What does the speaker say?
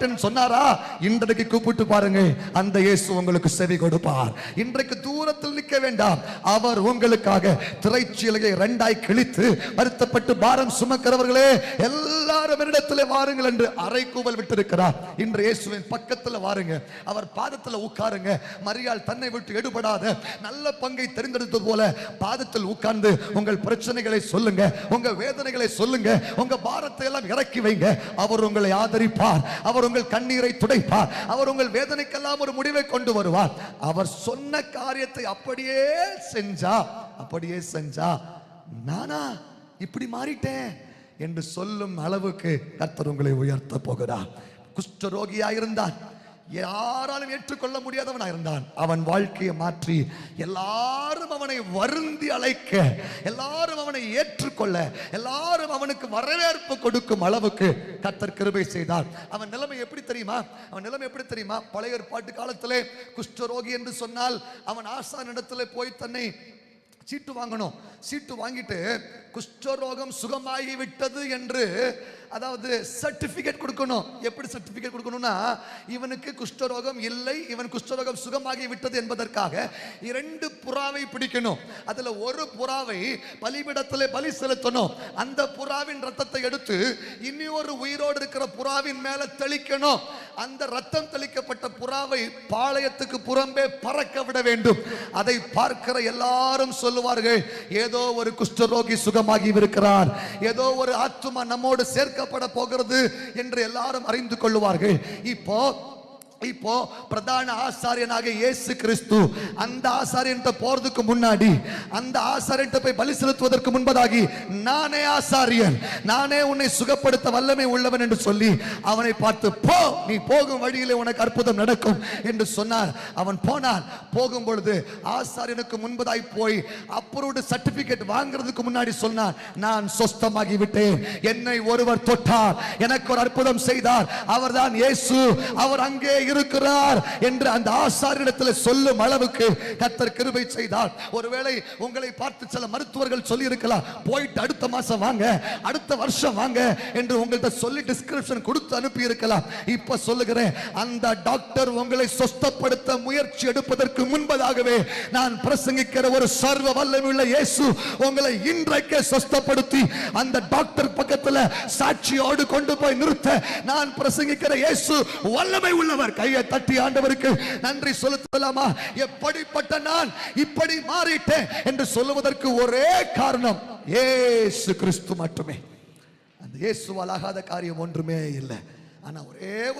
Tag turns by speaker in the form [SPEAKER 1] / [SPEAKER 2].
[SPEAKER 1] மாட்டேன்னு சொன்னாரா? இன்றைக்கு கூப்பிட்டு பாருங்க, அந்த இயேசு உங்களுக்கு செவி கொடுப்பார். இன்றைக்கு தூரத்தில் நிற்க வேண்டாம். அவர் உங்களுக்காக திரைச்சீலையை இரண்டாய் கிழித்து, வருத்தப்பட்டு பாரம் சுமக்கிறவர்களே எல்லாரும் இடத்திலே வாருங்கள் என்று அறைகூவல் விட்டிருக்கிறார். இன்று இயேசுவின் பக்கத்தில் வாருங்க, அவர் பாதத்தில் உட்காருங்க. மரியாள் தன்னை விட்டு எடுபடாத நல்ல பங்கை தெரிந்தெடுத்தது போல பாதத்தில் உட்கார்ந்து உங்கள் பிரச்சனைகளை சொல்லுங்க, உங்க வேதனைகளை சொல்லுங்க, உங்க பாரத்தை எல்லாம் இறக்கி வைங்க. அவர் உங்களை ஆதரிப்பார், அவர் உங்கள் கண்ணீரை துடைப்பார், அவர் உங்கள் வேதனைக்கெல்லாம் ஒரு முடிவை கொண்டு வருவார். அவர் சொன்ன காரியத்தை அப்படியே செஞ்சா நானா இப்படி மாறிட்டேன் என்று சொல்லும் அளவுக்கு கர்த்தர் உங்களை உயர்த்த போகிறார். குஷ்டரோகியாயிருந்தான், யாராலும் ஏற்றுக்கொள்ள முடியாதவனாயிருந்தான். அவன் வாழ்க்கையை மாற்றி எல்லாரும் அவனை வருந்தி அழைக்க, எல்லாரும் அவனை ஏற்றுக்கொள்ள, எல்லாரும் அவனுக்கு வரவேற்பு கொடுக்கும் அளவுக்கு கர்த்தர் கிருபை செய்தார். அவன் நிலைமை எப்படி தெரியுமா? பழைய ஏற்பாட்டு காலத்திலே குஷ்டரோகி என்று சொன்னால் அவன் ஆசானிடத்திலே போய் தன்னை சீட்டு வாங்கணும். சீட்டு வாங்கிட்டு குஷ்டரோகம் சுகமாகி விட்டது என்று, அதாவது சர்டிபிகேட் கொடுக்கணும். எப்படி சர்டிபிகேட் கொடுக்கணும்னா, இவனுக்கு குஷ்டரோகம் இல்லை, இவன் குஷ்டரோகம் சுகமாகி விட்டது என்பதற்காக 2 புறாவை பிடிக்கணும். அதுல ஒரு புறாவை பலிபீடத்திலே பலி செலுத்தணும். அந்த புறாவின் ரத்தத்தை எடுத்து இன்னொரு உயிரோடு இருக்கிற புறாவின் மேல தெளிக்கணும். அந்த ரத்தம் தெளிக்கப்பட்ட புறாவை பாளையத்துக்கு புறம்பே பறக்க விட வேண்டும். அதை பார்க்கிற எல்லாரும் சொல்லுவார்கள், ஏதோ ஒரு குஷ்டரோகி சுகமாகி இருக்கிறார், ஏதோ ஒரு ஆத்துமா நம்மோடு சேர்க்கப்பட போகிறது என்று எல்லாரும் அறிந்து கொள்ளுவார்கள். இப்போ பிரதான ஆசாரியனாக இயேசு கிறிஸ்து அந்த ஆசாரியன்ட்ட போறதுக்கு முன்னாடி, அந்த ஆசாரியன்ட்ட போய் பலி செலுத்துவதற்கு முன்பதாகி, நானே ஆசாரியன், நானே உன்னை சுகப்படுத்த வல்லமை உள்ளவன் என்று சொல்லி அவனை பார்த்து, போ, நீ போகும் வழியிலே உனக்கு அற்புதம் நடக்கும் என்று சொன்னார். அவன் போனான். போகும் பொழுது ஆசாரியனுக்கு முன்பதாய் போய் அப்ரூவ்டு சர்டிபிகேட் வாங்குறதுக்கு முன்னாடி சொன்னான், நான் சொஸ்தமாகி விட்டேன், என்னை ஒருவர் தொட்டார், எனக்கு ஒரு அற்புதம் செய்தார், அவர்தான் இயேசு, அவர் அங்கே இருக்கிறார் என்று அந்த ஆசாரியனிடத்தில் சொல்லும் அளவுக்கு கர்த்தர் கிருபை செய்தார். ஒருவேளை உங்களை பார்த்து சில மருத்துவர்கள் சொல்லி இருக்கலாம், போயிட்டு அடுத்த மாசம் வாங்க, அடுத்த வருஷம் வாங்க என்று உங்கள்கிட்ட சொல்லி டிஸ்கிரிப்ஷன் கொடுத்து அனுப்பி இருக்கலாம். இப்ப சொல்லுகிறேன், அந்த டாக்டர் உங்களை சொஸ்தப்படுத்த முயற்சி எடுப்பதற்கு முன்பதாகவே நான் பிரசங்கிக்கிற ஒரு சர்வ வல்லமையுள்ள இயேசு உங்களை இன்றைக்கே சொஸ்தப்படுத்தி அந்த டாக்டர் பக்கத்தில் சாட்சியோடு கொண்டு போய் நிறுத்த நான் பிரசங்கிக்கிற இயேசு வல்லமை உள்ளவர். கையை தட்டி ஆண்டவருக்கு நன்றி செலுத்தலாமா? எப்படிப்பட்ட நான் இப்படி மாறிட்டேன் என்று சொல்லுவதற்கு ஒரே காரணம் இயேசு கிறிஸ்து மட்டுமே. அந்த இயேசுவால் ஆகாத காரியம் ஒன்றுமே இல்லை. ஆனா ஒரே ஒரு